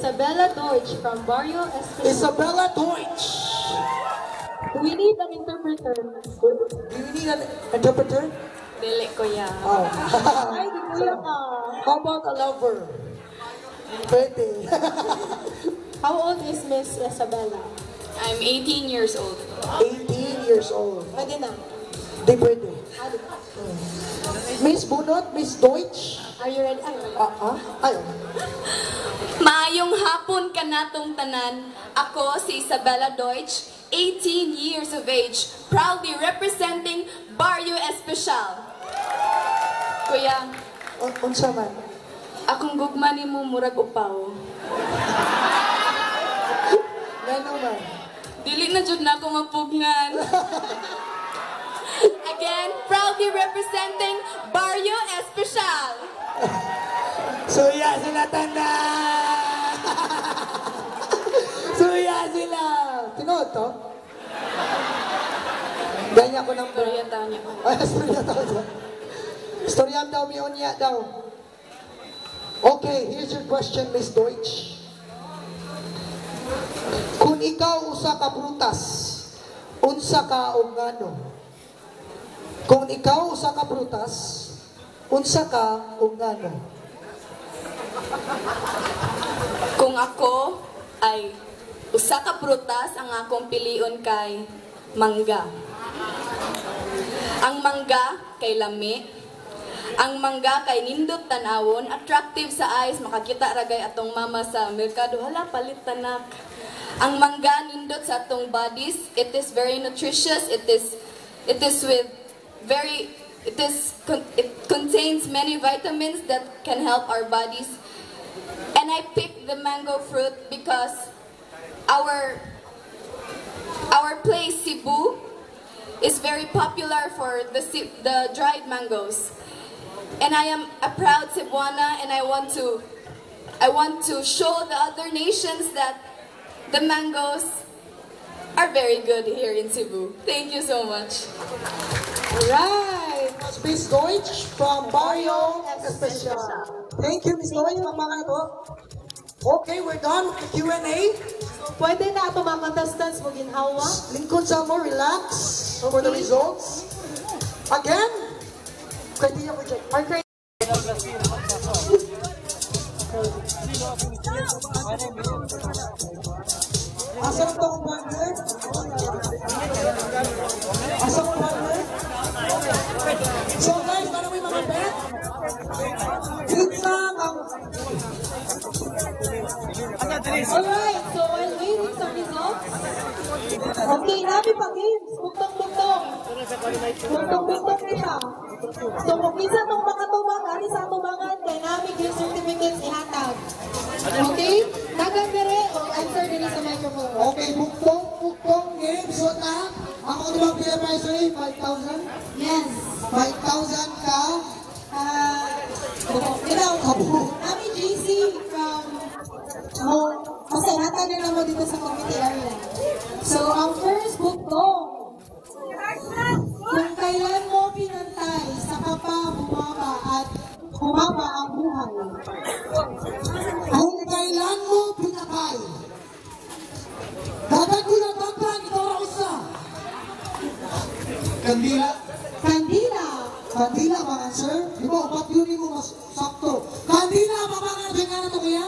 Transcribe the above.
Isabella Deutsch from Barrio Espinosa. Isabella Deutsch. Do we need an interpreter? Do you need an interpreter? Dili ko ya. Oh. Ay, di kuya ka. How about a lover? Pwede. How old is Miss Isabella? I'm 18 years old. 18 years old. Pwede na. Di pwede. Ah, di. Miss Bunot, Miss Deutsch. Are you ready? Ayaw. Maayong hapon kanatong tanan. Ako si Isabella Deutsch, 18 years of age, proudly representing Barrio Especial. Kuya, Unsa man? akong gugma ni mo murag upaw. Ngano man? Dili na jud na ako mapugngan. Again, proudly representing Barrio Especial. Suya sila tanda! Suya sila! Tinood to? Ganyan ko ng... Storya daw niya. Ay, storya daw niya. Storya daw niya daw. Okay, here's your question, Miss Deutsch. Kung ikaw usa ka prutas, unsa ka o ngano? Kung ikaw usa ka prutas, unsa ka o ngano? Kung ako ay usa ka prutas, ang akong pilion kay mangga. Ang mangga kay lami. Ang mangga kay nindot tanawon, attractive sa eyes, makakita ragay atong mama sa merkado, hala palit tanak. Ang mangga nindot sa atong bodies, it is very nutritious, it contains many vitamins that can help our bodies. And I picked the mango fruit because our place, Cebu, is very popular for the dried mangoes. And I am a proud Cebuana, and I want to show the other nations that the mangoes are very good here in Cebu. Thank you so much. Alright, Miss Deutsch from Barrio Especial. Thank you, Miss Deutsch. Okay, we're done with the Q&A. Pwede na ito mga contestants mo ginhawa. Lingkod sa mo, relax for the results. Again, criteria ko check. Our criteria. Asa ko ang partner? Asa ko partner? So guys, paano may mga bet? Pizza ang... Alright, so while waiting some results, okay, namin pa games, bugtong-bugtong. Bugtong-bugtong kita. So kung isa itong makatubang, ari sa tubangan, kay namin gift certificates ihatag. Okay? Tagang dire, o answer din sa microphone. Okay, bukong game. So na, ako di ba PMI, sorry, 5,000? Yes. 5,000 ka? Ikaw, namin JC from masayatan na naman dito sa committee area. So, ang first bugtong, kung kailan mo pinantay sa kapa bumaba at humaba ang buhay. Kung kailan mo pinakay, dapat ko na tagpan, ikaw na usa. Kandila. Kandila. Kandila ba answer? Di ba, upat yun mo mas sakto. Kandila, papangan, bigyan na ito kaya?